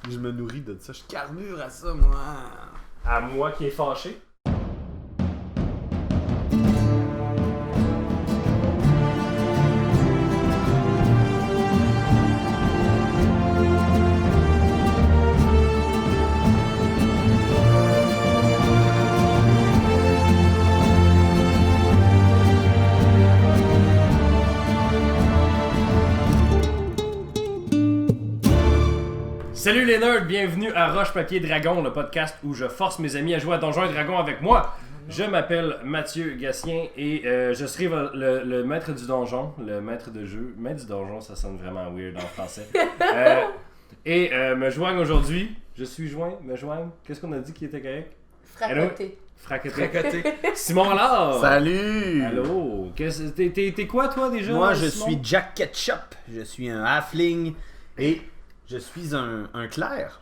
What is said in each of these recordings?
Je me nourris de ça. Je carbure à ça, moi. À moi qui est fâché. Salut les nerds, bienvenue à Roche Papier Dragon, le podcast où je force mes amis à jouer à Donjons et Dragons avec moi. Je m'appelle Mathieu Gatien et je serai le maître du donjon, le maître de jeu. Maître du donjon, ça sonne vraiment weird en français. Me joignent aujourd'hui, je suis joint, me joignent. Qu'est-ce qu'on a dit qui était correct? Fracoté. Fracoté. Simon Allard! Salut! Allô! T'es quoi toi déjà? Moi, je Simon? suis Jack Ketchup. Je suis un halfling et je suis un clerc.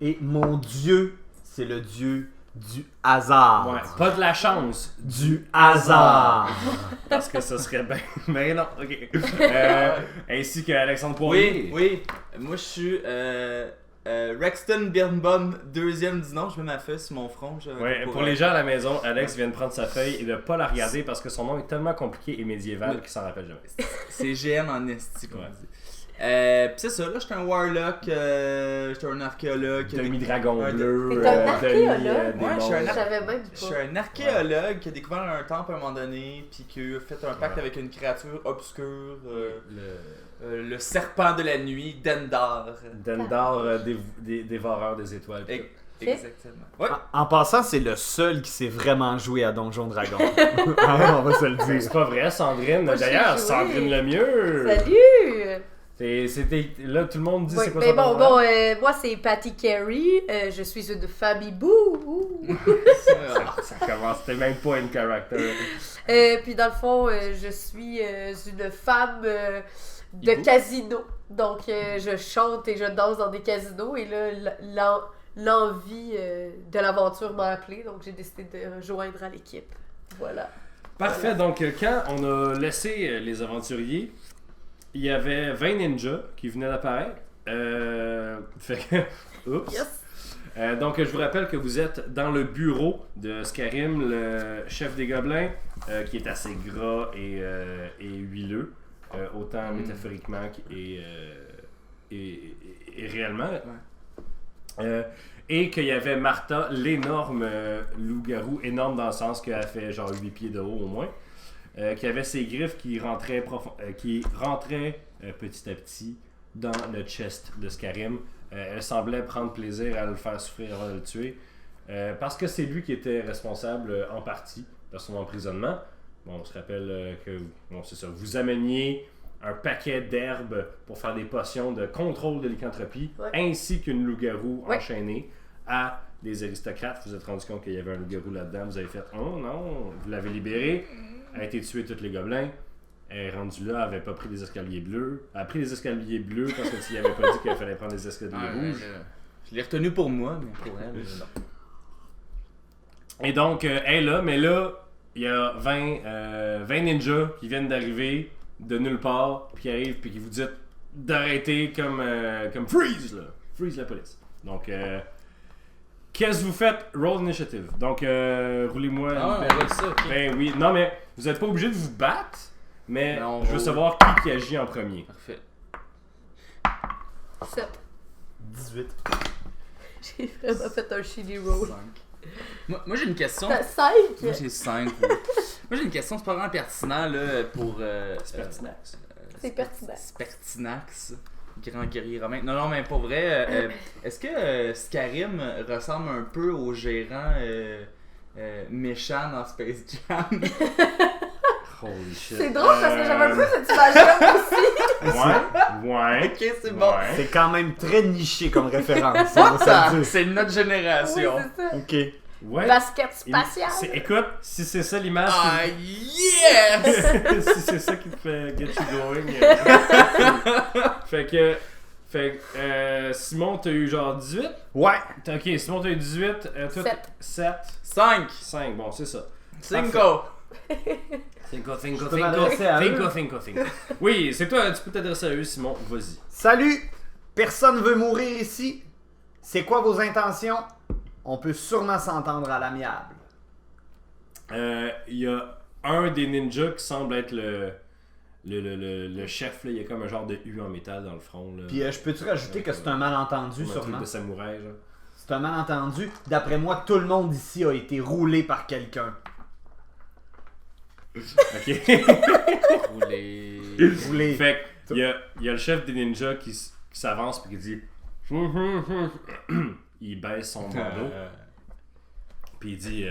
Et mon dieu, c'est le dieu du hasard. Ouais, pas de la chance. Du hasard. Parce que ça serait bien. Mais non, ok. Ainsi que Alexandre Poirier. Oui. Moi, je suis Rexton Birnbaum, deuxième du nom. Je mets ma feuille sur mon front. Ouais, pour les gens à la maison, Alex vient de prendre sa feuille et de pas la regarder parce que son nom est tellement compliqué et médiéval qu'il s'en rappelle jamais. C'est GN en esti, comme Ouais. on dit. Pis c'est ça, là, j'étais un warlock, j'étais un archéologue. Demi-dragon Ouais, bleu. T'es un archéologue? Ouais, je suis un Je savais même Je suis pas. un archéologue qui a découvert un temple à un moment donné, puis qui a fait un pacte Ouais. avec une créature obscure, le serpent de la nuit, Dendar. Dendar, dévoreur des étoiles. pis tout. Exactement. Ouais. En passant, c'est le seul qui sait vraiment jouer à Donjon Dragon. On va se le dire. C'est pas vrai, Sandrine. Moi, j'ai D'ailleurs, joué. Sandrine Lemieux. Salut! Là, tout le monde dit Oui, c'est quoi mais son bon, nom? moi c'est Patty Carey, je suis une famille bouh! Ça commence, c'était même pas une character. Puis dans le fond, je suis une femme de Hibou? casino. Donc je chante et je danse dans des casinos et là, l'envie de l'aventure m'a appelée, donc j'ai décidé de rejoindre à l'équipe. Voilà. Parfait, donc quand on a laissé les aventuriers, il y avait 20 ninjas qui venaient d'apparaître. Fait que. Oups. Yes! Donc je vous rappelle que vous êtes dans le bureau de Scarim, le chef des gobelins, qui est assez gras et huileux, autant métaphoriquement et réellement. Et qu'il y avait Martha, l'énorme loup-garou, énorme dans le sens qu'elle fait genre 8 pieds de haut au moins, qui avait ses griffes qui rentraient, petit à petit dans le chest de Scarim. Elle semblait prendre plaisir à le faire souffrir avant de le tuer, parce que c'est lui qui était responsable en partie de son emprisonnement. Bon, on se rappelle que c'est ça, vous ameniez un paquet d'herbes pour faire des potions de contrôle de lycanthropie, Ouais. ainsi qu'une loup-garou Ouais. enchaînée à des aristocrates. Vous vous êtes rendu compte qu'il y avait un loup-garou là-dedans. Vous avez fait « Oh non! » Vous l'avez libéré. Elle a été tuée tous les gobelins. Elle est rendue là, elle avait pas pris des escaliers bleus. Elle a pris les escaliers bleus parce que tu n'y avais pas dit qu'il fallait prendre des escaliers rouges. Je l'ai retenu pour moi, mais pour elle, non. Et donc, elle est là, mais là, il y a 20 ninjas qui viennent d'arriver de nulle part, puis qui arrivent, puis qui vous disent d'arrêter comme freeze, là. Freeze la police. Donc, qu'est-ce que vous faites? Roll initiative. Donc, roulez-moi. Ah, une on belle- voit ça, ok. Ben oui, non, mais vous n'êtes pas obligé de vous battre, mais Mais on je veux roule. savoir qui agit en premier. Parfait. 7. 18. J'ai vraiment fait un shitty roll. 5. Moi j'ai une question. T'as 5? Moi j'ai 5. Moi j'ai une question, c'est pas vraiment pertinent là pour. Spertinax. C'est pertinent. Spertinax, grand guerrier romain. Non, mais pour vrai, est-ce que Scarim ressemble un peu au gérant méchant dans Space Jam? Holy shit. C'est drôle parce que j'avais un peu cette image-là aussi. Ouais. Ok, c'est bon. Ouais. C'est quand même très niché comme référence. On va se le dire. C'est notre Oui, génération. c'est ça. Ok. Ouais. Basket spatial. Écoute, si c'est ça l'image Ah yes! si c'est ça qui te fait get you going. Fait que Simon, t'as eu genre 18? Ouais. Ok, Simon, t'as eu 18. Toi, 7. 5. 5. Bon, c'est ça. 5. Cinco. peux m'adresser à eux? Oui, c'est toi, tu peux t'adresser à eux, Simon. Vas-y. Salut! Personne veut mourir ici. C'est quoi vos intentions? On peut sûrement s'entendre à l'amiable. Il y a un des ninjas qui semble être le chef. Là. Il y a comme un genre de U en métal dans le front. Là. Puis je peux-tu rajouter que c'est un malentendu, Comme un truc sûrement? de samouraï. Genre. C'est un malentendu. D'après moi, tout le monde ici a été roulé par quelqu'un. Ok. Roulé. Roulé. Fait qu'il y a le chef des ninjas qui s'avance et qui dit il baisse son bandeau puis il dit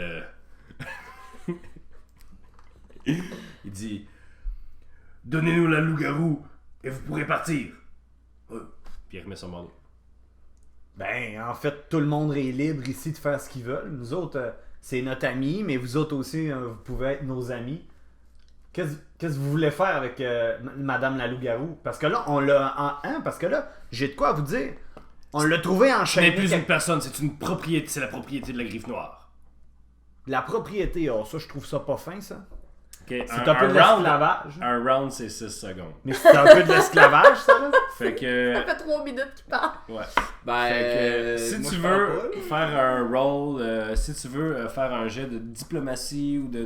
il dit donnez-nous la loup-garou et vous pourrez partir. Puis il remet son bandeau. Ben, en fait, tout le monde est libre ici de faire ce qu'ils veulent. Nous autres, c'est notre ami, mais vous autres aussi, vous pouvez être nos amis. Qu'est-ce que vous voulez faire avec Madame la loup-garou? Parce que là, on l'a... parce que là, j'ai de quoi vous dire. On l'a trouvé Ce enchaîné. n'est plus une personne, c'est une propriété. C'est la propriété de la Griffe Noire. La propriété, ça, je trouve ça pas fin, ça. Okay, C'est un peu de l'esclavage. Un round, c'est 6 secondes. Mais c'est un peu de l'esclavage, ça, là. Fait que... Ça fait 3 minutes qu'il parle. Ouais. Ben, Fait que, si moi, tu je parle veux pas, faire un roll, si tu veux faire un jet de diplomatie ou de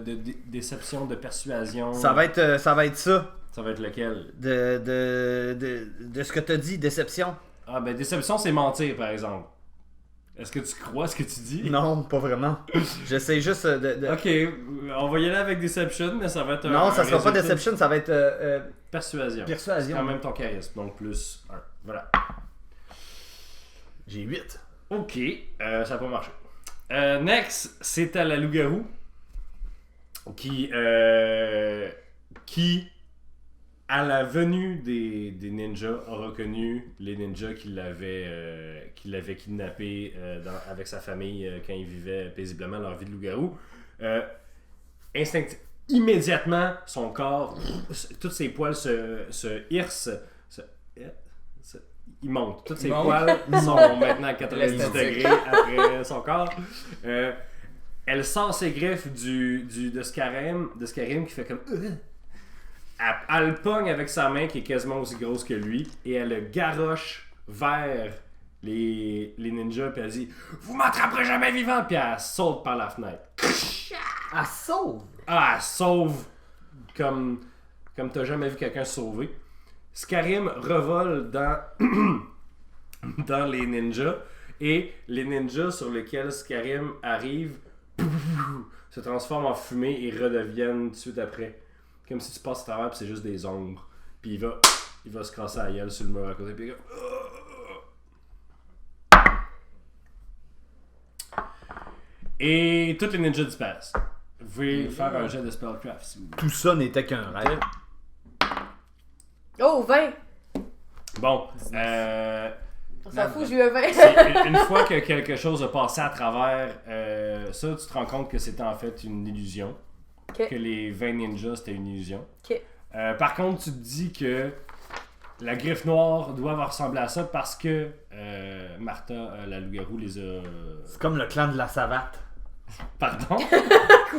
déception, de persuasion, Ça va être ça. ça va être lequel? De ce que t'as dit, déception. Ah ben déception c'est mentir par exemple. Est-ce que tu crois ce que tu dis? Non, pas vraiment. J'essaie juste de... Ok, on va y aller avec deception, mais ça va être Non, un ça sera pas résultat deception, ça va être persuasion. C'est persuasion. quand même ton charisme, donc plus 1. Voilà. J'ai 8. Ok, ça n'a pas marché. Next, c'est à la loup-garou qui, à la venue des ninjas, a reconnu les ninjas qui l'avaient kidnappé avec sa famille quand ils vivaient paisiblement leur vie de loup-garou. Immédiatement, son corps, tous ses poils se hircent. Il monte. Tous ses poils sont maintenant à 90 degrés après son corps. Elle sort ses griffes de Scarim qui fait comme... Elle le pogne avec sa main qui est quasiment aussi grosse que lui et elle le garoche vers les ninjas puis elle dit « Vous m'attraperez jamais vivant! » Puis elle saute par la fenêtre. Elle sauve! Ah, elle sauve comme t'as jamais vu quelqu'un se sauver. Scarim revole dans les ninjas et les ninjas sur lesquels Scarim arrive se transforment en fumée et redeviennent tout de suite après. Comme si tu passes à travers pis c'est juste des ombres. Puis il va se casser la gueule sur le mur à côté. Puis et tous les ninjas disparaissent. Vous pouvez faire un jet de spellcraft si vous voulez. Tout ça n'était qu'un rêve. Oh, 20! Bon, On s'en fout, j'ai eu un 20. c'est une fois que quelque chose a passé à travers ça, tu te rends compte que c'était en fait une illusion. Ok. Que les 20 ninjas c'était une illusion. Ok. Par contre, tu te dis que la Griffe Noire doit ressembler à ça parce que Martha, la loup-garou, les a. C'est comme le clan de la savate. Pardon?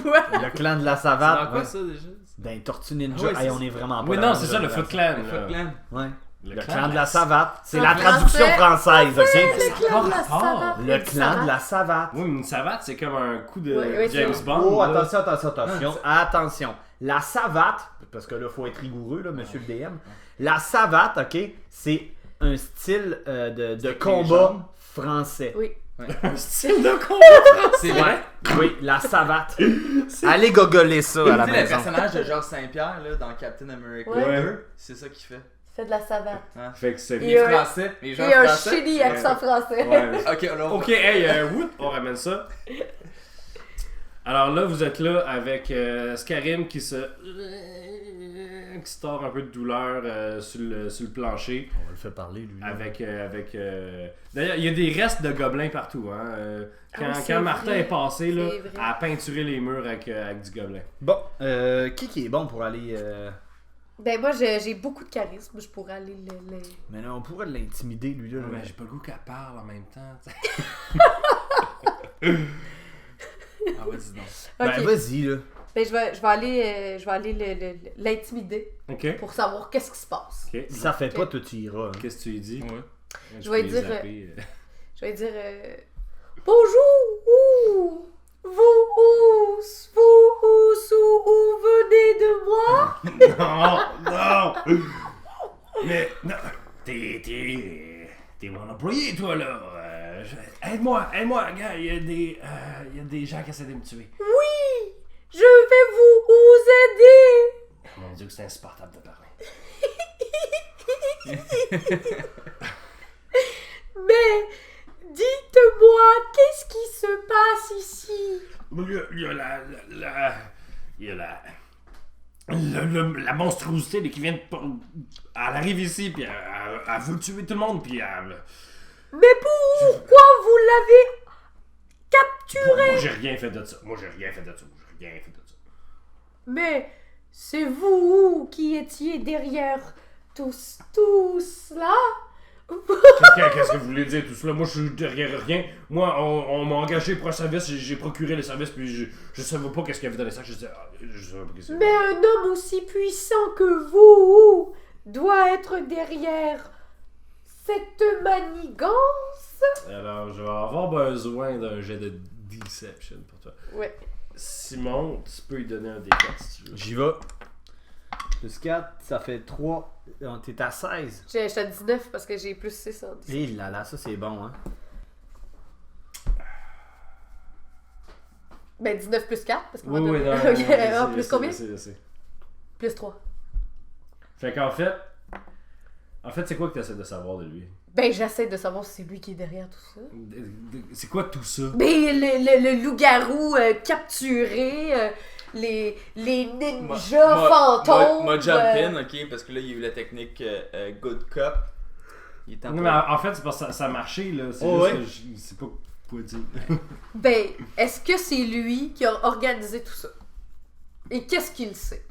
Quoi? Le clan de la C'est savate. dans quoi ouais. ça déjà? D'un Tortue Ninja. Ah ouais, Hey, c'est on est vraiment pas Oui, dans non, c'est ça, le Foot Clan. Le là. Foot Clan. Ouais. Le Le clan de la savate. C'est En la traduction française, ok? Le clan de la rapport. savate. Le clan de la savate. Oui, mais une savate, c'est comme un coup de Ouais, James c'est- Bond. Oh, là. attention. Attention. La savate, parce que là, il faut être rigoureux, là, monsieur le DM. La savate, ok, c'est un style de avec combat les jambes. français. Oui. Un style de combat. C'est vrai. Oui, la savate. Allez gogoler ça à la Tu sais, le maison. personnage de Georges Saint-Pierre là, dans Captain America Ouais. 2, c'est ça qu'il fait. Fais de la savate. Fait que c'est. Et Les un- Français. Les gens Et un français. shitty accent français. Ouais. Ok, alors. Ok, hey, whoop, on ramène ça. Alors là, vous êtes là avec Scarim qui se tord un peu de douleur sur le plancher. On va le faire parler, lui. là. Avec D'ailleurs, il y a des restes de gobelins partout. Hein. Ah, c'est Quand Martha vrai. est passée, là, C'est vrai. elle a peinturé les murs avec du gobelin. Bon, qui est bon pour aller... Ben moi j'ai beaucoup de charisme, je pourrais aller le... Mais là, on pourrait l'intimider, lui, là. Mais j'ai pas le goût qu'elle parle en même temps. t'sais. Ah, vas-y donc. Ben, Ok. vas-y, là. Ben je vais aller l'intimider Ok. pour savoir qu'est-ce qui se passe. Ok. Si ça fait pas, toi, tu iras. hein. Qu'est-ce que tu lui dis? Ouais. Je vais peux dire, les zapper, Je vais dire bonjour, vous venez de moi? Non! Mais, non! T'es mon employé, toi, là! Aide-moi, gars, il y a des gens qui essaient de me tuer. Oui, je vais vous aider. Mon Dieu, que c'est insupportable de parler. Mais dites-moi, qu'est-ce qui se passe ici? Il y a la monstruosité là, qui vient de... Elle arrive ici, puis elle veut tuer tout le monde, puis elle... Mais pourquoi vous l'avez capturé? Moi, j'ai rien fait de ça. Mais c'est vous qui étiez derrière tout cela? Qu'est-ce que vous voulez dire tout cela? Moi, je suis derrière rien. Moi, on m'a engagé pour un service, j'ai procuré le service, puis je savais pas qu'est-ce qu'il y avait dans les sacs. Je savais pas qu'est-ce qu'il y avait. Mais un homme aussi puissant que vous doit être derrière cette manigance? Alors, je vais avoir besoin d'un jet de Deception pour toi. Ouais. Simon, tu peux lui donner un D4 si tu veux. J'y vais. Plus 4, ça fait 3. T'es à 16. J'étais à 19 parce que j'ai plus 6 en 10. Et là, ça c'est bon, hein. Ben 19 plus 4 parce qu'on Oui, va oui, donner... non. Ok, ah, plus combien? C'est. Plus 3. Fait qu'en fait... c'est quoi que tu essaies de savoir de lui? Ben j'essaie de savoir si c'est lui qui est derrière tout ça. C'est quoi tout ça? Ben le loup-garou capturé, les ninjas fantômes. Moi jump in, ok, parce que là il y a eu la technique Good Cop. Il est en Non, mais en fait, c'est parce que ça a marché, là. C'est Oh, juste ouais. que je sais pas quoi dire. Ben, est-ce que c'est lui qui a organisé tout ça? Et qu'est-ce qu'il sait?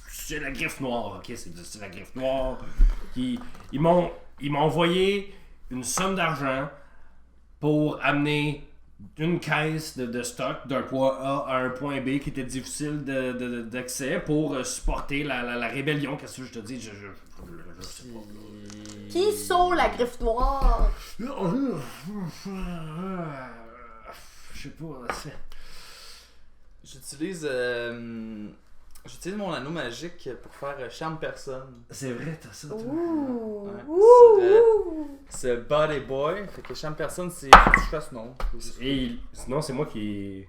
C'est la griffe noire, ok? C'est la griffe noire. Ils m'ont envoyé une somme d'argent pour amener une caisse de stock d'un point A à un point B qui était difficile d'accès pour supporter la rébellion. Qu'est-ce que je te dis? Je sais pas. Qui sont la griffe noire? Je sais pas. J'utilise mon anneau magique pour faire charme personne. C'est vrai, t'as ça. Ouh! Ouais, Ouh! c'est Body Boy. Fait que charme personne, c'est. Je fasse non. Et sinon, c'est moi qui.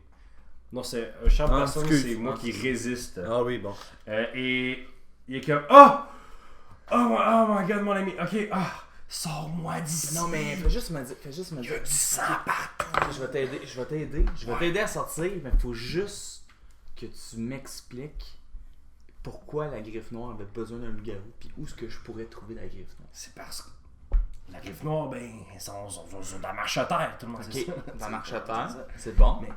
Non, c'est un champ de Ah, personne, excuse. c'est moi qui résiste. Ah oui, bon. Et il est comme. Oh my god, mon ami. Ok, sors-moi d'ici. Non, mais fais juste me dire. Il y a du sang partout. Je vais t'aider à sortir, mais faut juste que tu m'expliques pourquoi la griffe noire avait besoin d'un loup-garou, puis où est-ce que je pourrais trouver la griffe noire. C'est parce que la griffe noire, ben, ils sont dans marche à terre, tout le monde sait Ok, ça. dans marche à C'est terre, ça. c'est bon. Mais-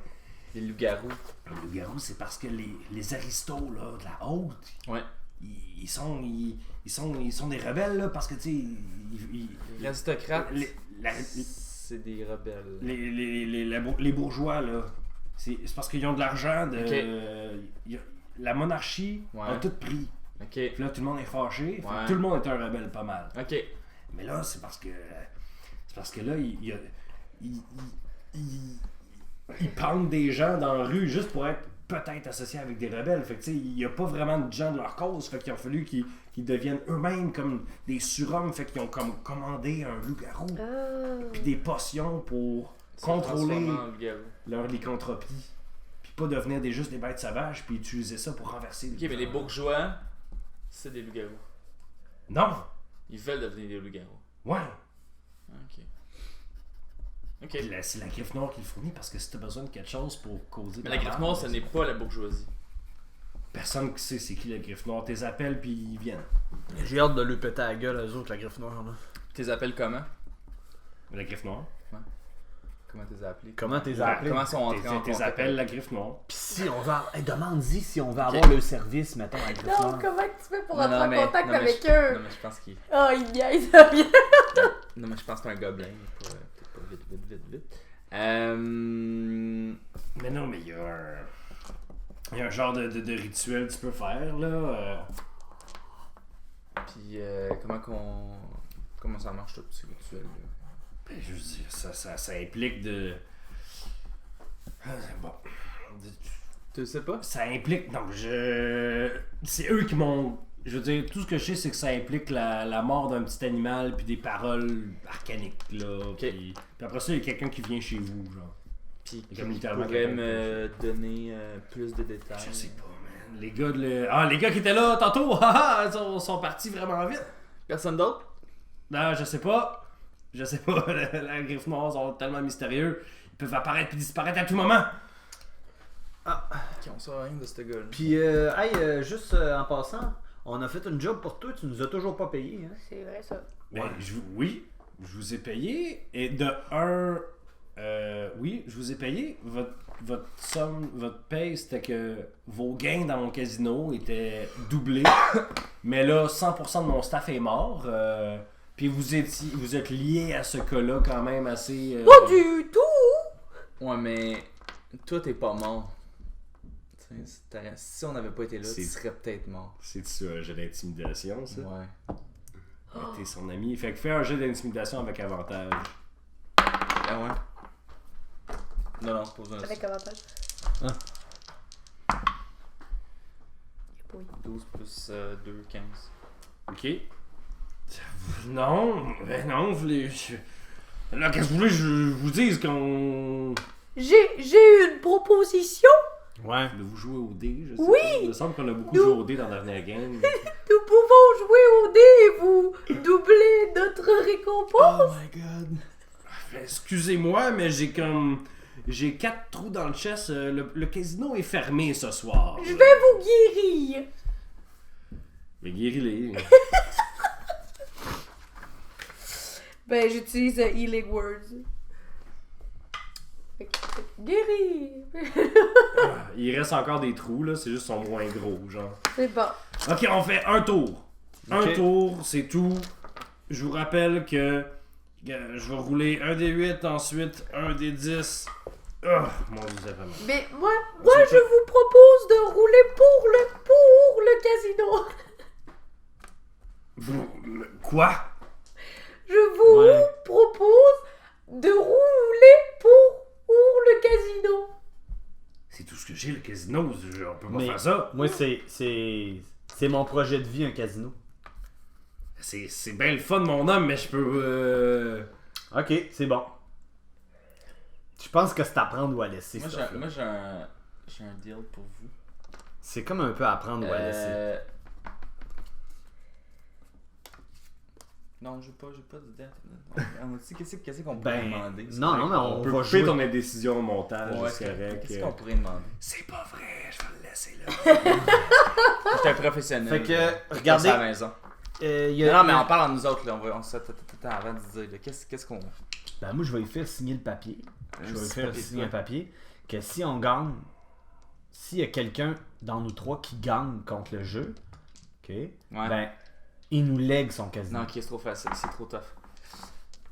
Les loups-garous. Le loup-garou, c'est parce que les aristos là, de la haute, Ouais. ils sont des rebelles là, parce que tu sais, Les aristocrates, la- c'est des rebelles. les bourgeois là, c'est parce qu'ils ont de l'argent. La monarchie Ouais. a tout pris. Ok, Puis là, tout le monde est fâché. Fait que Ouais. tout le monde est un rebelle pas mal. ok. Mais là, c'est parce que là, ils pendent des gens dans la rue juste pour être peut-être associés avec des rebelles. Fait que tu sais, il n'y a pas vraiment de gens de leur cause. Fait qu'il a fallu qu'ils deviennent eux-mêmes comme des surhommes. Fait qu'ils ont comme commandé un loup-garou. Puis des potions pour contrôler leur lycanthropie. Puis pas devenir juste des bêtes sauvages. Puis utiliser ça pour renverser Ok, mais les bourgeois, c'est des loups-garous. Non! Ils veulent devenir des loups-garous. Ouais! Ok. Ok. Puis c'est la griffe noire qui le fournit parce que si t'as besoin de quelque chose pour causer. Mais la griffe noire, ce n'est pas la bourgeoisie. Personne qui sait c'est qui la griffe noire. T'es appelles puis ils viennent. J'ai hâte de lui péter à la gueule, eux autres, la griffe noire, là. Tu les appelles comment? La griffe noire. Comment tu les as appelés? Comment t'es appelé? Comment sont entrés en T'es contact? appelles la griffe noire. Pis si on va. Hey, demande-y si on va avoir le service, mettons, à la griffe Non, noire. comment tu fais pour Non, entrer non, en mais- contact non, mais avec Non, eux? mais je pense qu'il. Oh, ils niaisent. Non, mais je pense que c'est un gobelin. Peut-être pas vite. Mais non, mais il y a un genre de rituel que tu peux faire là. Puis comment ça marche tout ce rituel là? Ben, je veux dire, ça implique de. Bon. Tu sais pas? Ça implique. Non, c'est eux qui m'ont. Je veux dire, tout ce que je sais, c'est que ça implique la mort d'un petit animal, puis des paroles arcaniques, là. Okay. Puis après ça, il y a quelqu'un qui vient chez vous, genre. Puis Comme qui littéralement pourrait quelqu'un me donner plus de détails. Je sais pas, man. Les gars qui étaient là tantôt, sont partis vraiment vite. Personne d'autre? Non, je sais pas. La griffe noire sont tellement mystérieux. Ils peuvent apparaître puis disparaître à tout moment. On sait rien de ce gars-là. Puis, juste en passant, on a fait une job pour toi, tu nous as toujours pas payé. Hein? C'est vrai, ça. Ben, oui, je vous ai payé. Et de un, oui, je vous ai payé. Votre somme, votre paye, c'était que vos gains dans mon casino étaient doublés. Mais là, 100% de mon staff est mort. Puis vous êtes lié à ce cas-là quand même assez. Pas du tout! Ouais, mais toi, t'es pas mort. Si on n'avait pas été là, tu serais peut-être mort. C'est-tu un jeu d'intimidation, ça? Ouais. T'es son ami. Fait que fais un jeu d'intimidation avec avantage. Ah ouais? Non, pas besoin de ça. Avec avantage. Ah. Oui. 12 plus 2, 15. Ok. Non, ben non, vous voulez. Là, qu'est-ce que vous voulez que je vous dise qu'on. J'ai une proposition. Ouais. Vous jouez au dé, je sais Oui! pas. Il me semble qu'on a beaucoup joué au dé dans la dernière game. Nous pouvons jouer au dé et vous doubler notre récompense. Oh my god. Excusez-moi, mais j'ai 4 trous dans le chest. Le casino est fermé ce soir. Je vais vous guérir. Mais guéris-les. Ben, j'utilise Healing Words. Guérir. Il reste encore des trous, là. C'est juste qu'ils sont moins gros, genre. C'est bon. Ok, on fait un tour. Un Ok. tour, c'est tout. Je vous rappelle que je vais rouler un des 8, ensuite un des 10. Oh, mon Dieu, ça fait mal. Mais moi je vous propose de rouler pour le casino. Quoi? Je vous Ouais. propose de rouler pour le casino. C'est tout ce que j'ai, le casino. On peut pas Mais faire ça. Moi, c'est mon projet de vie, un casino. C'est bien le fun, mon homme, mais je peux. Ok, c'est bon. Je pense que c'est à prendre ou à laisser. Moi, ça, j'ai un deal pour vous. c'est comme un peu à prendre ou à laisser. Non, j'ai pas d'idée. On m'a dit qu'est-ce qu'on pourrait Ben, demander? non, mais on peut va couper jouer. ton indécision au montage, Ouais, c'est correct. Qu'est-ce qu'on pourrait demander? C'est pas vrai, je vais le laisser là. J'étais un professionnel. Fait que, je regardez, pense à la maison. y a- Non, mais on parle à nous autres, là. On se attend avant de dire, là, qu'est-ce qu'on. Ben, moi, je vais lui faire signer le papier. Je vais lui faire papier, signer ouais. un papier que si on gagne, s'il y a quelqu'un dans nous trois qui gagne contre le jeu, ok, ben, il nous lègue son casino. Non, ok, c'est trop facile, c'est trop tough.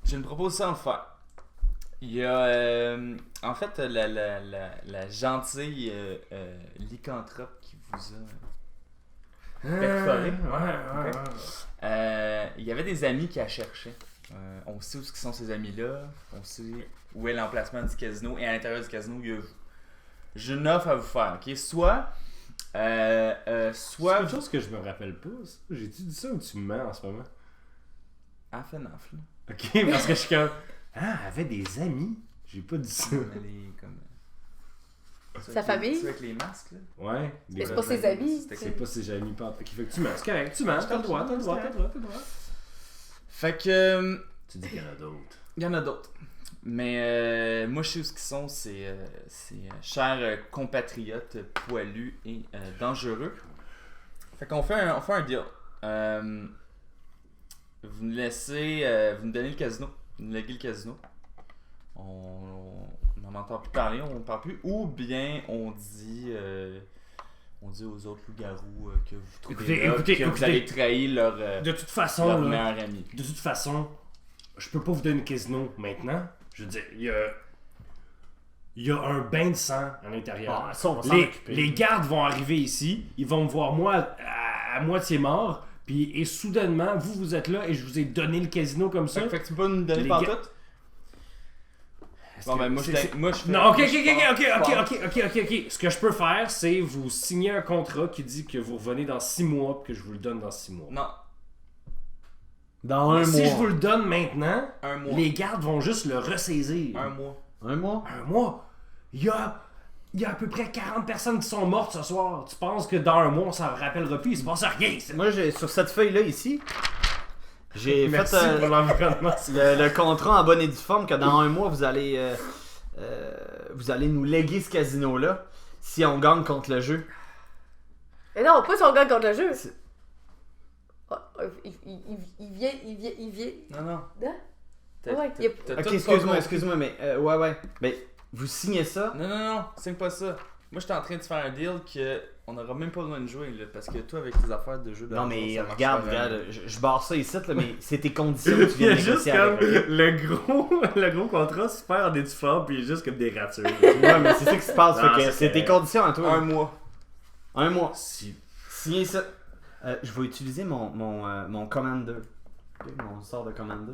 J'ai une proposition à vous faire. Il y a, en fait, la gentille lycanthrope qui vous a perforé. Ouais. Il y avait des amis qui la cherchaient. On sait où sont ces amis-là. On sait où est l'emplacement du casino. Et à l'intérieur du casino, il y a vous. J'ai une offre à vous faire. Ok, soit C'est une chose que je me rappelle pas. Ça. J'ai-tu dit ça ou tu me mens en ce moment? Ah, fait neuf, là. Ok, parce que je suis comme. Ah, elle avait des amis. J'ai pas dit ça. Elle est comme. Sa famille? C'est avec les masques, là. Ouais. Mais c'est pas ses amis. C'est pas ses amis pas. Qui fait que tu mens. C'est correct, tu mens. T'as le droit. Fait que. Tu dis qu'il y en a d'autres. Il y en a d'autres. Mais moi, je sais où ce qu'ils sont. C'est chers compatriotes poilus et dangereux. Fait qu'on fait un deal. Vous nous laissez. Vous nous donnez le casino. Vous nous léguez le casino. On n'en entend plus parler, on ne parle plus. Ou bien on dit aux autres loups-garous que vous trouvez Écoutez, vous allez trahir leur, De toute façon, leur là, meilleur ami. de toute façon, je peux pas vous donner le casino maintenant. Je veux dire, il y a un bain de sang à l'intérieur. Ah, ça, on va s'en les, occuper. les gardes vont arriver ici, ils vont me voir moi à moitié mort, et soudainement, vous êtes là et je vous ai donné le casino comme ça. Fait que tu peux nous donner Les par gars- tout? Bon, ben, moi, je fais. Non, ok. moi, je pense- Ce que je peux faire, c'est vous signer un contrat qui dit que vous revenez dans 6 mois puis que je vous le donne dans 6 mois. Non, Dans un Si mois. je vous le donne maintenant, un mois. les gardes vont juste le ressaisir. Un mois. Un mois? Un mois? Il y a à peu près 40 personnes qui sont mortes ce soir. Tu penses que dans un mois, on s'en rappellera plus? Il se passe rien. Moi, sur cette feuille-là, ici, j'ai Merci fait pour l'environnement. le contrat en bonne et due forme que dans un mois, vous allez nous léguer ce casino-là si on gagne contre le jeu. Mais non, pas si on gagne contre le jeu. C'est- Il vient. Non, non. Hein? T'as- Ouais, t'as- y a- t'as Ok, tout excuse-moi, pas excuse-moi, mais ouais. Ben, vous signez ça. Non, non, non, signe pas ça. Moi, j'étais en train de faire un deal que on n'aura même pas besoin de jouer, là, parce que toi, avec tes affaires de jeu Non, d'argent, mais ça marche regarde, pas, regarde, je barre ça ici, là, mais c'est tes conditions que tu Il y viens a de juste négocier comme avec. le gros contrat super en étouffant, puis il y a juste comme des ratures. Ouais, mais c'est ça qui se passe, Non, fait que c'est c'est tes correct. conditions à toi. Un mois. Un mois. Si. Signez ça. Je vais utiliser mon Commander. Ok, mon sort de Commander.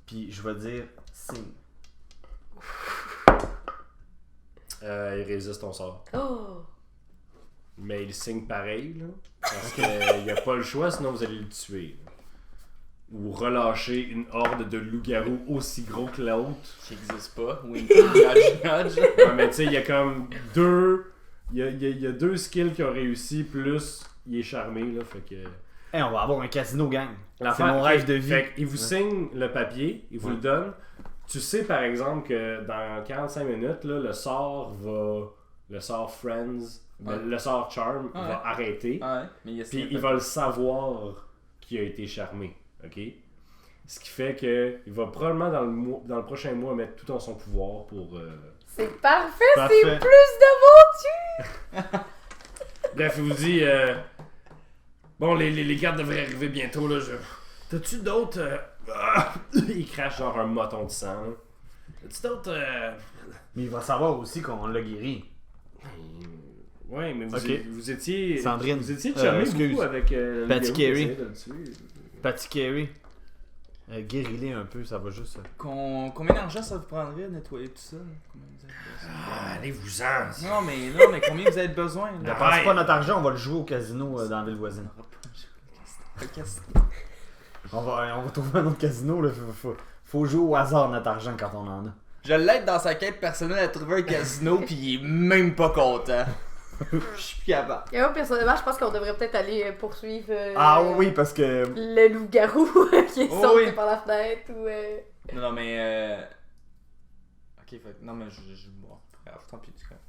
Puis je vais dire signe. Il résiste ton sort. Oh! Mais il signe pareil, là. Parce qu'il n'y a pas le choix, sinon vous allez le tuer. Là. Ou relâcher une horde de loups-garous aussi gros que l'autre. Qui existe pas. Oui, nudge, nudge. Ouais, mais tu sais, il y a comme deux. Il y a deux skills qui ont réussi, plus il est charmé, là. Fait que. Hey, on va avoir un casino, gang. C'est L'affaire- mon rêve de vie. Fait qu'il vous signe le papier, il vous le donne. Tu sais par exemple que dans 45 minutes, là, le sort Friends, Ouais. le sort Charm Ouais. va arrêter. Ah ouais, mais il y a Puis il va le savoir qu'il a été charmé. Ok? Ce qui fait que il va probablement dans le prochain mois mettre tout en son pouvoir pour. C'est parfait, Parfait. c'est plus d'aventure! Bref, il vous dit bon, les gardes devraient arriver bientôt là. T'as-tu d'autres il crache genre un moton de sang. Là. T'as-tu d'autres Mais il va savoir aussi qu'on l'a guéri. Ouais, mais Ok. vous étiez. Sandrine. Vous étiez charmé Excuse. beaucoup avec le Patty gars qui Carey. essayait de le tuer. Patty Carey. Guéris-les un peu, ça va juste. Combien d'argent ça vous prendrait de nettoyer tout ça? Combien vous avez besoin? Ah, allez-vous-en! Non, mais combien vous avez besoin? Ne Là? dépense pas notre argent, on va le jouer au casino dans la ville voisine. On va trouver un autre casino, là. Faut jouer au hasard notre argent quand on en a. Je l'aide dans sa quête personnelle à trouver un casino, pis il est même pas content. Je suis plus capable. Et moi, personnellement, je pense qu'on devrait peut-être aller poursuivre Ah oui, parce que. le loup-garou qui est Oh sauté oui. par la fenêtre ou. Non, mais Ok, fait non, mais bon, bref, tant pis, c'est correct.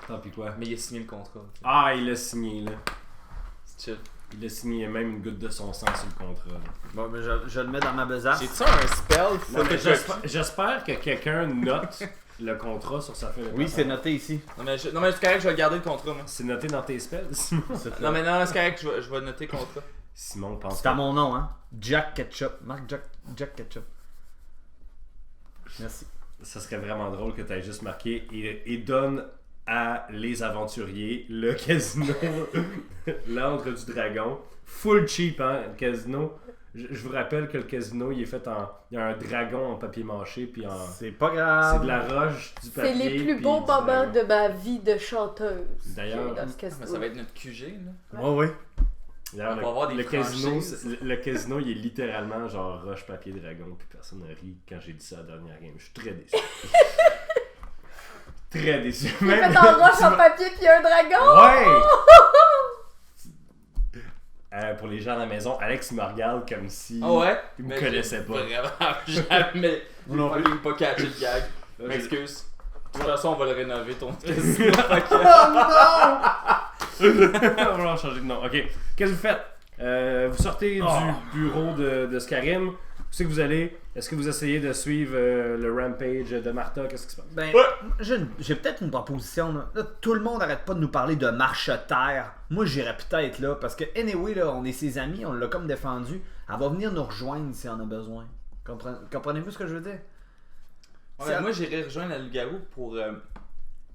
Tant pis quoi. Mais il a signé le contrat. ok. Ah, il l'a signé là. C'est chill. Il a signé même une goutte de son sang sur le contrat. Là. Bon, ben je le mets dans ma besace. J'ai-tu un spell? Non, Faut mais que j'espère que quelqu'un note le contrat sur sa feuille de Oui, contrat. c'est noté ici. Non, mais c'est correct, je vais garder le contrat, moi. C'est noté dans tes spells, Simon. Non, mais non, c'est correct, je vais noter le contrat. Simon pense C'est à mon nom, hein. Jack Ketchup. Marc Jack Ketchup. Merci. ça serait vraiment drôle que tu aies juste marqué et donne à les aventuriers le casino, l'antre du dragon. Full cheap, hein, le casino. Je vous rappelle que le casino, il est fait en. Il y a un dragon en papier mâché, puis en. C'est pas grave. C'est de la roche, du papier. C'est les plus puis beaux du moments dragon. de ma vie de chanteuse. D'ailleurs- dans ce Ah, casino. mais ça va être notre QG, là. Ouais, ouais. D'ailleurs, On va avoir des le casino, franchises. le casino, il est littéralement genre roche, papier, dragon, puis personne n'a ri quand j'ai dit ça à la dernière game. Je suis très déçu. Très déçu. Il est fait en roche, en papier, puis un dragon! Ouais! Pour les gens à la maison, Alex il me regarde comme si Ah ouais? il me Mais connaissait j'ai pas. Vraiment, jamais. Non J'ai pas catché le gag. Là, M'excuse. De toute façon, on va le rénover ton casino. On va changer de nom. Ok. Qu'est-ce que vous faites? Vous sortez du bureau de Scarim. Où c'est que vous allez? Est-ce que vous essayez de suivre le rampage de Martha? Qu'est-ce qui se passe? Ben, j'ai peut-être une proposition. Là. Là, tout le monde arrête pas de nous parler de marche-terre. Moi, j'irais peut-être là. Parce que, anyway, là, on est ses amis, on l'a comme défendu. Elle va venir nous rejoindre si on a besoin. Comprenez-vous ce que je veux dire? Ouais, moi, j'irai rejoindre la loup-garou pour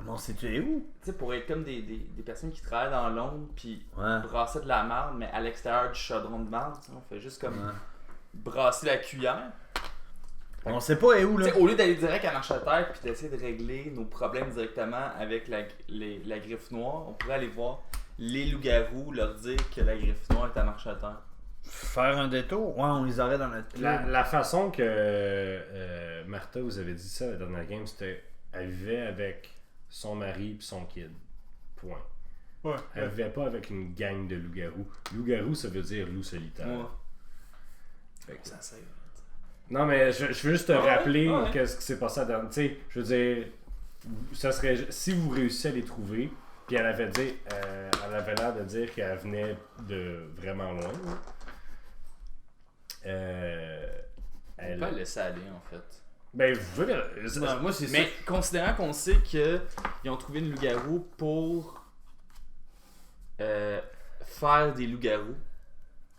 On sait-tu où? Tu sais, pour être comme des personnes qui travaillent dans l'ombre, puis Ouais. brasser de la marde, mais à l'extérieur du chaudron de marde, tu sais, on fait juste comme Ouais. brasser la cuillère. On sait pas où, Tu là. sais, au lieu d'aller direct à marche à terre puis d'essayer de régler nos problèmes directement avec la griffe noire, on pourrait aller voir les loups-garous, leur dire que la griffe noire est à marche à terre. Faire un détour? Ouais, on les aurait dans notre club. La façon que Martha vous avait dit ça dans la game, c'était elle vivait avec son mari et son kid. Point. Ouais. Elle vivait pas avec une gang de loups-garous. Loup-garou, ça veut dire loup solitaire. Fait que- Ça sert. Non, mais je veux juste te Ouais, rappeler ouais. qu'est-ce qui s'est passé dans. Tu sais, je veux dire, ça serait. Si vous réussissez à les trouver, puis elle avait dit. Elle avait l'air de dire qu'elle venait de vraiment loin. On Elle. peut la laisser aller en fait. Ben, vous pouvez. Moi, c'est Mais considérant qu'on sait qu'ils ont trouvé une loup-garou pour faire des loups-garous,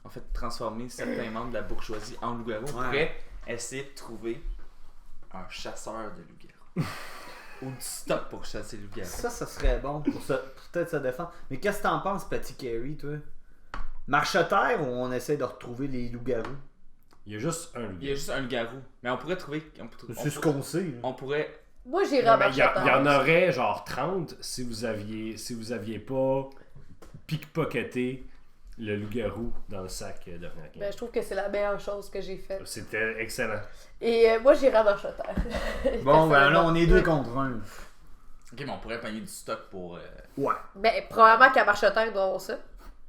en fait transformer certains membres de la bourgeoisie en loups-garous, on Ouais. pourrait essayer de trouver un chasseur de loups-garous. Ou du stock pour chasser les loups-garous. Ça serait bon pour peut-être se défendre. Mais qu'est-ce que t'en penses, Petit Carrie, toi? Marche à terre ou on essaie de retrouver les loups-garous? Il y a juste un loup. Il y a juste un loup-garou. Mais on pourrait trouver. C'est ce qu'on sait. là. On pourrait. Moi, j'irais à Il marche y, à il y en terre. aurait genre 30 si vous aviez pas pickpocketé le loup-garou dans le sac de Fnac. Ben, je trouve que c'est la meilleure chose que j'ai faite. C'était excellent. Et moi, j'irais à marche à terre. Bon, ben là, on est deux Ouais. contre un. Ok, mais on pourrait pogner du stock pour Ouais. Ben, probablement qu'à marche à terre, il doit avoir ça.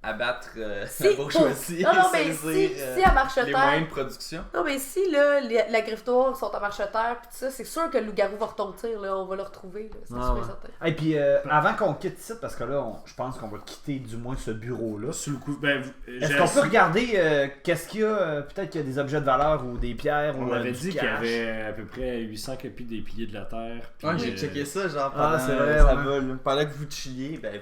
abattre Si, la bourgeoisie. non, non, mais saisir, si à marche à les terre. moyens de production. Non, mais si, là, la griffe noire sont à marche à terre, pis tout ça, c'est sûr que le loup-garou va retentir, là, on va le retrouver, là, c'est Ah, sûr et ouais. certain. Et puis, avant qu'on quitte ici, parce que là, je pense qu'on va quitter du moins ce bureau-là. Sous le coup. Ben, Est-ce qu'on peut regarder qu'est-ce qu'il y a? Peut-être qu'il y a des objets de valeur ou des pierres On ou avait du dit qu'il y cash. avait à peu près 800 copies des piliers de la Terre. puis, Ouais, j'ai checké ça, genre, Ah, pendant c'est vrai, ça ouais. vole. Pendant que vous chilliez, vous avez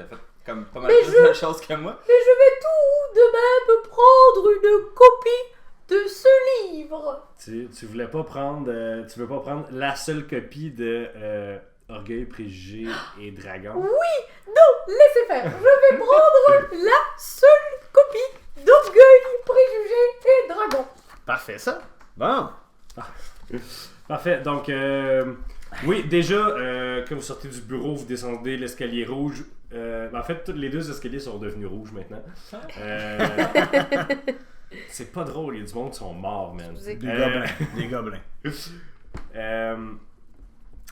fait comme pas mal Mais plus de choses que moi. Et je vais tout de même prendre une copie de ce livre. Tu voulais pas prendre. Tu veux pas prendre la seule copie de Orgueil, Préjugés et Dragon. Non, laissez faire. Je vais prendre la seule copie d'Orgueil, Préjugés et Dragon. Parfait, ça. Bon. Parfait. Donc, oui, déjà, quand vous sortez du bureau, vous descendez l'escalier rouge. En fait, tous les deux escaliers sont devenus rouges maintenant. C'est pas drôle, il y a du monde qui sont morts, man. Je vous ai- Des gobelins. Des gobelins.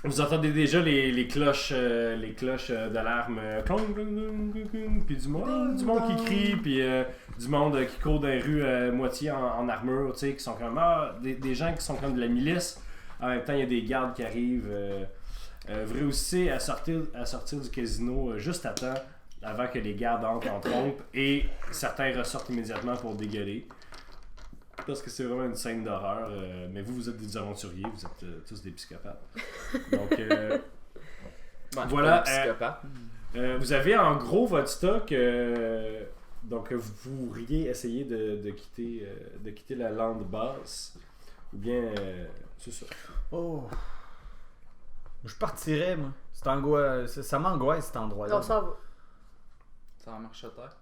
Vous entendez déjà les cloches d'alarme clong, clong, clong, clong, clong, puis du monde qui crie, puis du monde qui court dans les rues moitié en armure, tu sais, qui sont comme des gens qui sont comme de la milice. En même temps, il y a des gardes qui arrivent. Vous réussissez à sortir du casino juste à temps avant que les gardes entrent en trompe et certains ressortent immédiatement pour dégueuler. Parce que c'est vraiment une scène d'horreur, mais vous êtes des aventuriers, vous êtes tous des psychopathes. Donc, Bon, Voilà, je suis pas un psychopathe. vous avez en gros votre stock, donc vous pourriez essayer de quitter la lande basse, ou bien, c'est ça. Oh. Je partirais, moi. Ça m'angoisse, cet endroit-là. On s'en va. Ça marche à terre.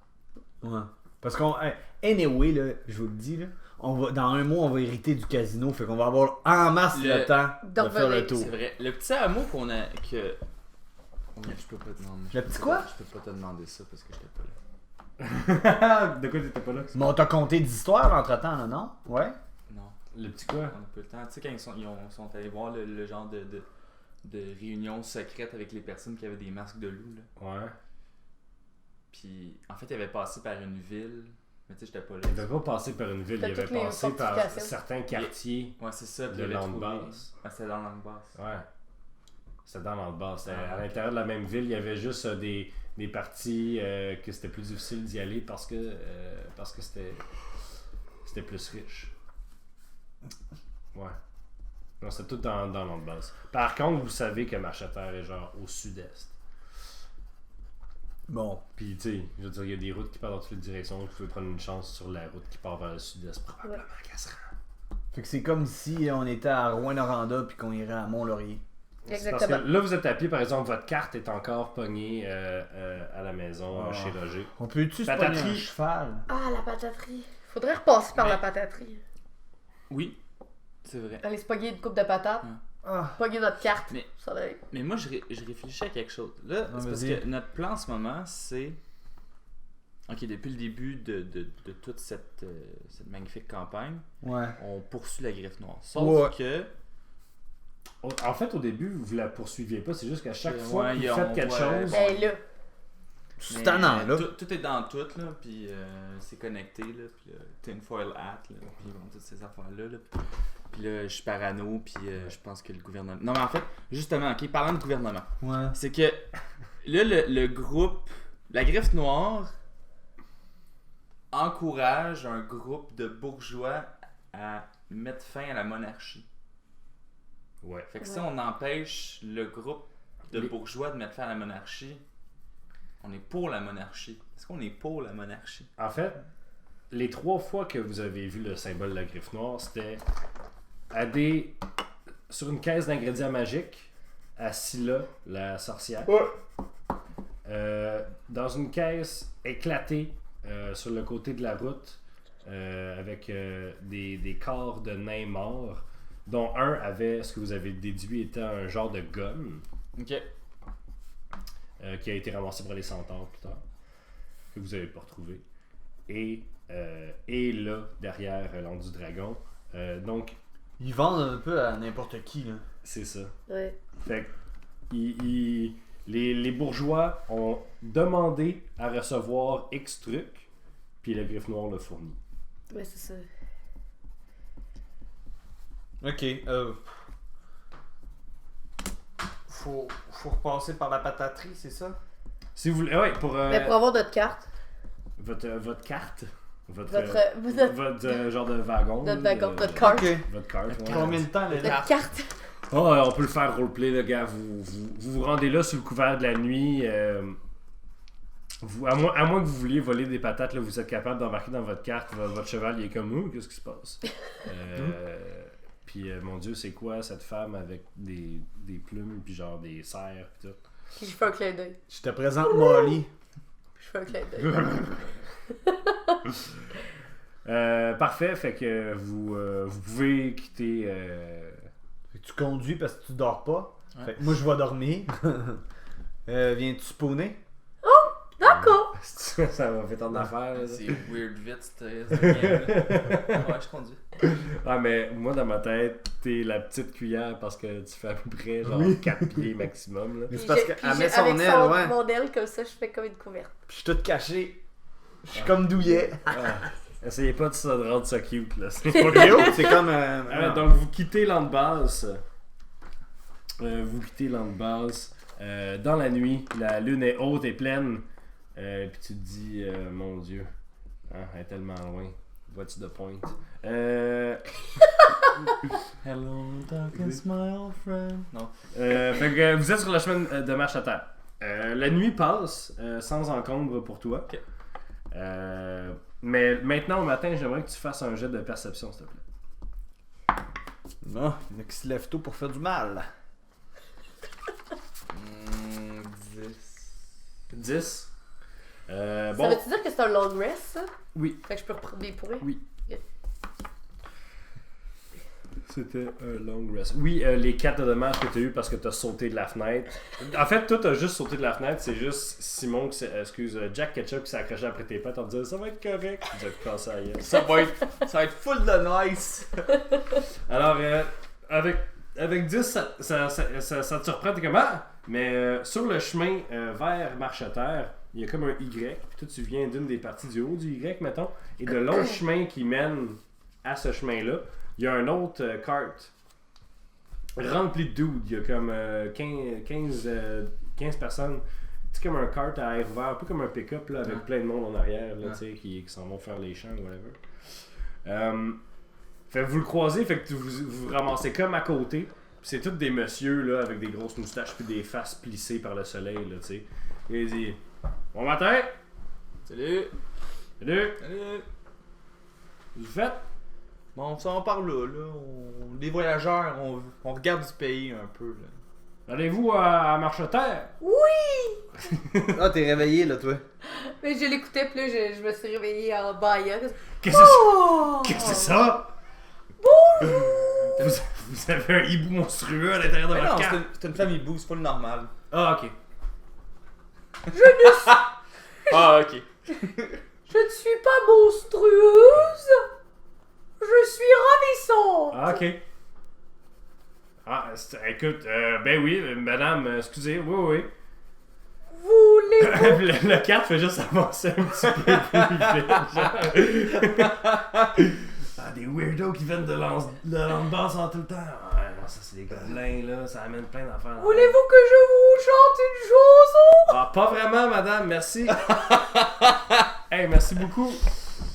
Ouais. Parce qu'on. Anyway, là, je vous le dis, là, dans un mois, on va hériter du casino. Fait qu'on va avoir en masse le temps de de faire le revenir. tour. C'est vrai. Le petit hameau qu'on a. Que... Je peux pas te demander. Le petit quoi? Je peux pas te demander ça parce que j'étais pas là. De quoi t'étais pas là? Mais on t'a conté d'histoires entre-temps, là, non? Ouais? Non. Le petit quoi? On a pas le temps. Tu sais, quand ils sont allés voir le genre de réunion secrète avec les personnes qui avaient des masques de loup, là. Ouais. Puis, en fait, ils avaient passé par une ville. Mais tu sais, j'étais pas là. Il avait pas passé par une ville, T'as il avait toutes les passé par fortifications. certains quartiers. Ouais, c'est ça. Puis De ils avaient langue trouvé. basse. Ouais, c'était dans la langue basse. Ouais. C'était dans l'autre base. C'était Ah, à ok. l'intérieur de la même ville, il y avait juste des parties que c'était plus difficile d'y aller parce que c'était plus riche. Ouais. Non, c'était tout dans l'autre base. Par contre, vous savez que Marche-à-Terre est genre au sud-est. Bon. Puis, tu sais, je veux dire, il y a des routes qui partent dans toutes les directions. Vous pouvez prendre une chance sur la route qui part vers le sud-est, probablement qu'elle se rend. Fait que c'est comme si on était à Rouyn-Noranda puis qu'on irait à Mont-Laurier. Parce Exactement. que là, vous êtes à pied, par exemple, votre carte est encore pognée à la maison Ah. chez Roger. On peut-tu se Pataterie. pogner un cheval? Ah, la pataterie. Faudrait repasser par Mais- la pataterie. Oui, c'est vrai. Aller se pogner une coupe de patates, Ah. pogner notre carte. Mais- Ça va être... Mais moi, je réfléchis à quelque chose. Là, Ah, c'est parce vas-y. que notre plan en ce moment, c'est. Ok, depuis le début de toute cette magnifique campagne, Ouais. on poursuit la griffe noire. Sauf Ouais. que. En fait, au début, vous la poursuiviez pas, c'est juste qu'à chaque Ouais, fois que on vous faites quelque voit- chose, Ben là, C'est Mais, tannant, là. Tout est dans tout, là, puis c'est connecté, là, puis tinfoil hat, là, puis bon, toutes ces affaires-là, là. Puis là, je suis parano, puis je pense que le gouvernement... Non, mais en fait, justement, ok, parlant de gouvernement, Ouais. c'est que là, le groupe, la griffe noire encourage un groupe de bourgeois à mettre fin à la monarchie. ouais. Fait que si Ouais. on empêche le groupe de Les- bourgeois de mettre fin à la monarchie, on est pour la monarchie. Est-ce qu'on est pour la monarchie? En fait, les 3 fois que vous avez vu le symbole de la griffe noire, c'était sur une caisse d'ingrédients magiques à Scylla, la sorcière. Dans une caisse éclatée sur le côté de la route avec des corps de nains morts, dont un avait ce que vous avez déduit étant un genre de gun Ok. qui a été ramassé par les centaures plus tard, que vous n'avez pas retrouvé. Et là, derrière l'angle du dragon, donc Ils vendent un peu à n'importe qui, là. c'est ça. ouais. Fait que les bourgeois ont demandé à recevoir X trucs, puis la griffe noire l'a fourni. Ouais, c'est ça. Ok, faut repasser par la pataterie, c'est ça? Si vous voulez, ouais, pour Mais pour avoir notre carte, votre carte, votre genre de wagon, notre wagon, là, notre carte. Ok. votre carte. ouais. Combien de temps, là? Notre carte. Oh, on peut le faire roleplay, le gars. Vous rendez là sous le couvert de la nuit. À moins que vous vouliez voler des patates, là, vous êtes capable d'embarquer dans votre carte. Votre cheval, il est comme nous. Qu'est-ce qui se passe? Puis, mon Dieu, c'est quoi cette femme avec des plumes, puis genre des cerfs, puis tout? Puis je fais un clin d'œil. Je te présente Molly. Puis je fais un clin d'œil. Parfait, fait que vous pouvez quitter. Fait que tu conduis parce que tu dors pas. Ouais. Fait que moi, je vais dormir. Viens-tu spawner? D'accord. Ça va faire ton affaire. là. C'est weird vite, cette game-là. Ouais, je conduis. Ah, mais moi, dans ma tête, t'es la petite cuillère parce que tu fais à peu près genre Oui. 4 pieds maximum. Là. Mais c'est Puis parce je- qu'elle puis met je- son avec aile, ouais. mon aile comme ça, je fais comme une couverte. Puis je suis tout caché. Je suis comme douillet. Ah, essayez pas de rendre ça cute. Là. C'est pas cute, c'est comme. Donc, vous quittez l'Andbase. Dans la nuit, la lune est haute et pleine. Puis tu te dis, mon Dieu, hein, elle est tellement loin. What's the point? Hello, darkness, my old friend. Non. Fait que vous êtes sur le chemin de marche à terre. La nuit passe sans encombre pour toi. Ok. Mais maintenant au matin, j'aimerais que tu fasses un jet de perception, s'il te plaît. Non, il y en a qui se lèvent tôt pour faire du mal. 10. 10. Ça Bon, veut-tu dire que c'est un long rest, ça? oui, Fait que je peux reprendre des points? oui. C'était un long rest. Oui, les 4 de dommages que tu as eu parce que tu as sauté de la fenêtre. En fait, toi, tu as juste sauté de la fenêtre. C'est juste Simon, Jack Ketchup qui s'est accroché après tes pattes en disant ça va être correct. Vous êtes cassé à la gueule. Ça va être full de nice. Alors, avec 10, ça te surprend. T'es comme ah! Mais sur le chemin vers Marche-à-Terre, il y a comme un Y. Puis toi, tu viens d'une des parties du haut du Y, mettons. Et de l'autre chemin qui mène à ce chemin-là, il y a un autre cart rempli de dudes. Il y a comme 15 personnes. C'est comme un cart à air ouvert, un peu comme un pick-up là, avec Ouais. plein de monde en arrière là, Ouais. tu sais, qui s'en vont faire les champs ou whatever. Fait que vous le croisez, fait que vous ramassez comme à côté. Puis c'est tous des messieurs là, avec des grosses moustaches puis des faces plissées par le soleil. Là, tu sais. Et il dit bon matin! Salut. Salut! Salut. Vous faites? Bon, ça on part là. Des voyageurs, on regarde du pays un peu. Allez-vous à Marcheterre? Ah, t'es réveillé, là, toi. Mais je l'écoutais, puis là, je me suis réveillée en baillant. Qu'est-ce que Oh! c'est? Qu'est-ce que c'est ça? Vous avez un hibou monstrueux à l'intérieur de Mais votre non, carte. c'est une flamme hibou, c'est pas le normal. Ah, ok. Ah, ok. Je ne suis pas monstrueuse. Je suis ravissante. Ah, ok. Ah, écoute, ben oui, madame, excusez, oui. Voulez-vous... Le carte fait juste avancer un petit peu plus vite. Genre. Ah, des weirdos qui viennent de l'ambiance en tout le temps. Ouais, non, ça c'est des gobelins, là, ça amène plein d'affaires. Voulez-vous que je vous chante une chanson? Ah, pas vraiment, madame, merci. Hey, merci beaucoup.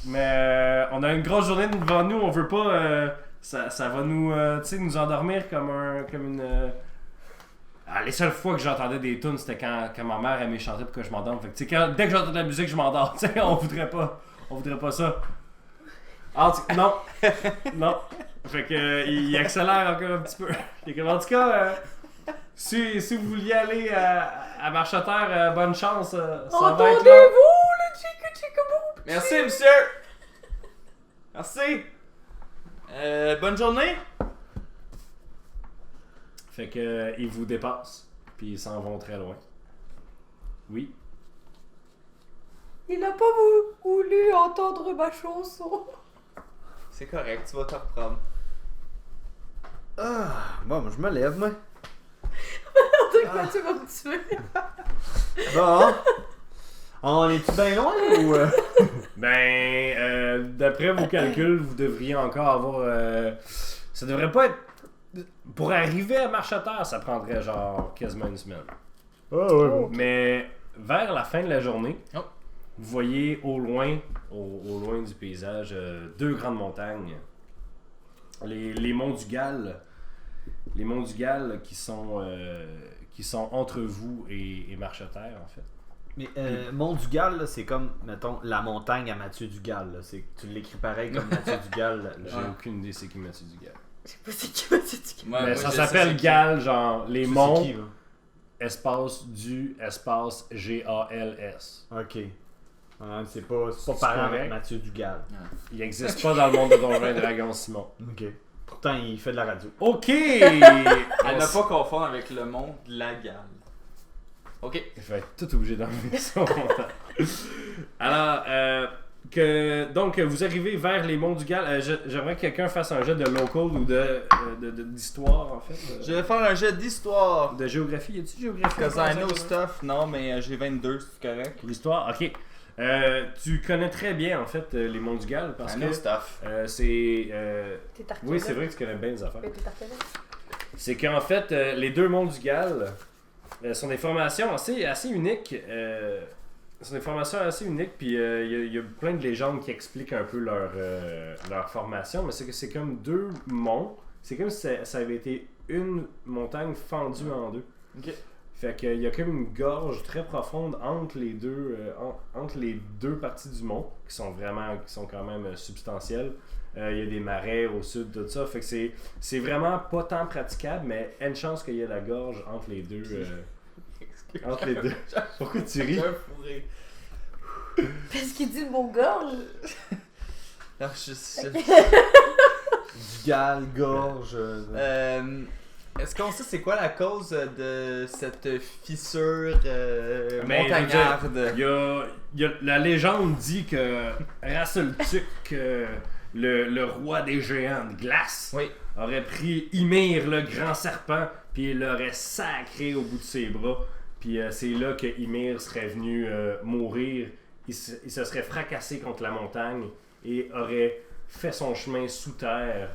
Mais on a une grosse journée devant nous, on veut pas. Ça va nous, tu sais, nous endormir comme une. Ah, les seules fois que j'entendais des tunes, c'était quand ma mère aimait chanter pour que je m'endorme. Fait que, tu sais, dès que j'entends de la musique, je m'endors. Tu sais, on voudrait pas ça. Ah, non. Non. Fait que, il accélère encore un petit peu. Et en tout cas, si vous vouliez aller à Marcheterre, bonne chance. Ça va être Entendez-vous là. le chica-chica-boom? Merci, monsieur. Merci. Bonne journée. Fait que, ils vous dépassent. Puis ils s'en vont très loin. Oui. Il n'a pas voulu entendre ma chanson. C'est correct, tu vas te reprendre. Ah, bon, je me lève, moi. Tu vas me tuer. Bon. On est-tu bien loin ou. Ben, d'après vos calculs, vous devriez encore avoir. Ça devrait pas être. Pour arriver à Marcheterre, ça prendrait genre quasiment une semaine. ouais. Mais vers la fin de la journée, Oh. vous voyez au loin du paysage, deux grandes montagnes. Les monts du Gall. Les monts du Gall qui sont entre vous et Marcheterre, en fait. Mais Mont du Gall, là, c'est comme, mettons, la montagne à Mathieu Dugal. Là. Tu l'écris pareil comme Mathieu Dugal. Là. J'ai aucune idée c'est qui Mathieu du Gall. Je sais pas c'est qui m'a dit que... Ouais, Mais moi, ça je s'appelle sais c'est qui. Gall, genre les Tu sais monts, c'est qui, là? espace du, espace G-A-L-S. Ok. C'est pas parent correct? avec Mathieu Dugal. Il n'existe pas dans le monde de Donjons et Dragons, Simon. Ok. Pourtant, il fait de la radio. Ok! Elle n'a pas confondre avec le monde de la gale. Ok. Je vais être tout obligé d'enlever ça au montage. Alors, donc, vous arrivez vers les monts du Gall. J'aimerais que quelqu'un fasse un jet de local ou d'histoire, en fait. Je vais faire un jeu d'histoire. De géographie. Y a-tu géographie? Cause I know stuff. Non, mais j'ai 22, c'est correct. Pour l'histoire, ok. Tu connais très bien, en fait, les monts du Gall parce I que know stuff. c'est. T'es archéologue. Oui, c'est vrai que tu connais bien les affaires. Mais t'es archéologue. C'est qu'en fait, les deux monts du Gall sont des formations assez uniques. C'est des formations assez uniques, puis il y a plein de légendes qui expliquent un peu leur formation, mais c'est que c'est comme deux monts. C'est comme si ça avait été une montagne fendue en deux. Ok. Fait qu'il y a comme une gorge très profonde entre les deux parties du mont, qui sont quand même substantielles. Il y a des marais au sud, tout ça. Fait que c'est vraiment pas tant praticable, mais une chance qu'il y ait la gorge entre les deux. Entre les deux. Pourquoi tu ris? Fourré. Parce qu'il dit le mot gorge. Non, je... Dugal, gorge. Est-ce qu'on sait c'est quoi la cause de cette fissure Mais, montagnarde? la légende dit que Rasseltuk, le roi des géants de glace, Oui. aurait pris Ymir, le grand serpent, puis il l'aurait sacré au bout de ses bras. Puis c'est là que Ymir serait venu mourir. Il se serait fracassé contre la montagne et aurait fait son chemin sous terre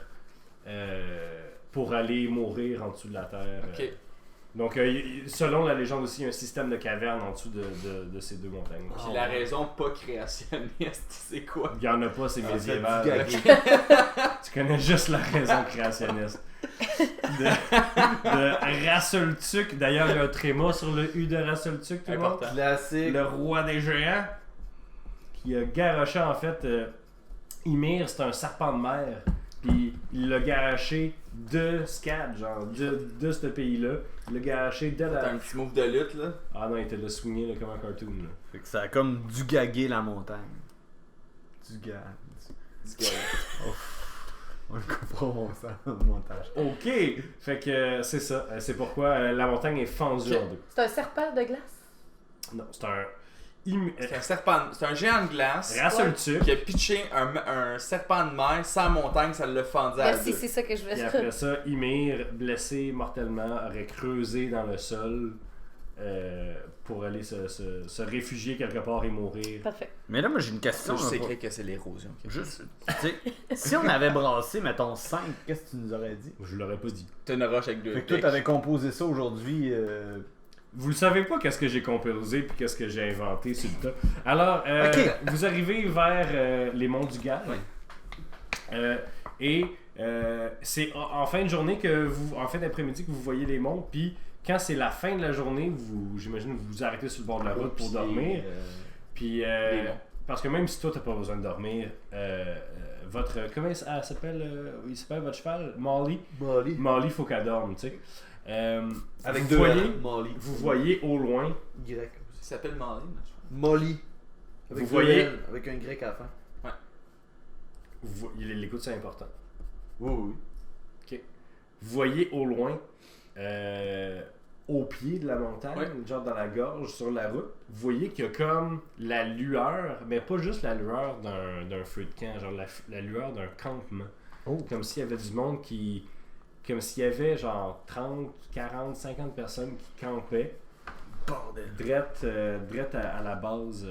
pour aller mourir en dessous de la terre. Ok. Donc, selon la légende aussi, il y a un système de cavernes en dessous de ces deux montagnes. Puis la raison pas créationniste, c'est quoi? Il n'y en a pas, c'est En fait, médiéval. du gag. Tu connais juste la raison créationniste. De Rasseltuk. D'ailleurs, il y a un tréma sur le U de Rasseltuk, tout le monde. Important. Classique. Le roi des géants, qui a garoché en fait Ymir, c'est un serpent de mer Puis il l'a garoché de SCAD, genre de ce pays-là. Il l'a garoché de T'as la. un petit move de lutte, là. Ah non, il était le swingé là, comme un cartoon. Là. Fait que ça a comme du gaguer la montagne. Du gag. Du gars. On le coupera au montage. Ok! Fait que c'est ça. C'est pourquoi la montagne est fendue en deux. C'est un serpent de glace. Non, c'est un. C'est un serpent, c'est un géant de glace Rassultuc. qui a pitché un serpent de mer sans montagne, ça l'a fendu à Merci, deux. c'est ça que je voulais Puis dire. après ça, Ymir, blessé mortellement, aurait creusé dans le sol pour aller se réfugier quelque part et mourir. Parfait. Mais là, moi, j'ai une Ça, question. je sais là, que c'est l'érosion. Juste, tu sais, si on avait brassé, mettons, 5, qu'est-ce que tu nous aurais dit? Je l'aurais pas dit. T'as une roche avec deux Fait que toi, pics. t'avais composé ça aujourd'hui. Vous le savez pas qu'est-ce que j'ai composé puis qu'est-ce que j'ai inventé sur le tas. Alors, Ok. vous arrivez vers les monts du Gall. Oui. Et c'est en fin de journée en fin d'après-midi que vous voyez les monts. Puis quand c'est la fin de la journée, j'imagine vous vous arrêtez sur le bord de la route pour dormir. Puis les monts. parce que même si toi t'as pas besoin de dormir, comment elle s'appelle il s'appelle votre cheval? Molly. Molly, faut qu'elle dorme, tu sais. Avec vous deux voyez, L, Molly. vous voyez au loin. Y. Il s'appelle Marley, je crois. Molly. Avec Vous deux voyez- L, avec un Y à la fin. L'écoute, c'est important. Oui. Vous voyez au loin, au pied de la montagne, Ouais. genre dans la gorge, sur la route, vous voyez qu'il y a comme la lueur, mais pas juste la lueur d'un feu de camp, genre la lueur d'un campement. Comme s'il y avait du monde qui. Comme s'il y avait genre 30, 40, 50 personnes qui campaient. Bordel. Drette à la base